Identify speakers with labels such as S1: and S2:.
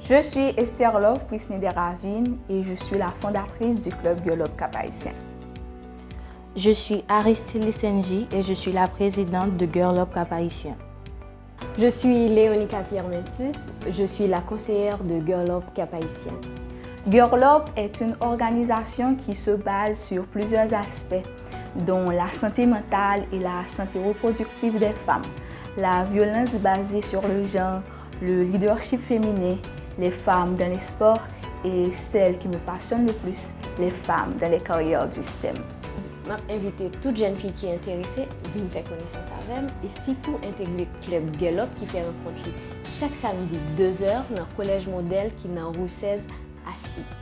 S1: Je suis Esther Love Prisneder-Ravine et je suis la fondatrice du club Girl Up Cap-Haïtien.
S2: Je suis Aristide Lisenji et je suis la présidente de Girl Up Cap-Haïtien.
S3: Je suis Léonica Pierre-Mentus, je suis la conseillère de Girl Up Cap-Haïtien.
S1: Girl Up est une organisation qui se base sur plusieurs aspects, dont la santé mentale et la santé reproductive des femmes, la violence basée sur le genre, le leadership féminin, les femmes dans les sports et celle qui me passionne le plus, les femmes dans les carrières du STEM.
S3: Je invité toute jeune fille qui est intéressée à venir faire connaissance avec moi et surtout intégrer le club Girl Up qui fait rencontrer chaque samedi 2h dans le collège modèle qui est dans rue 16 HI.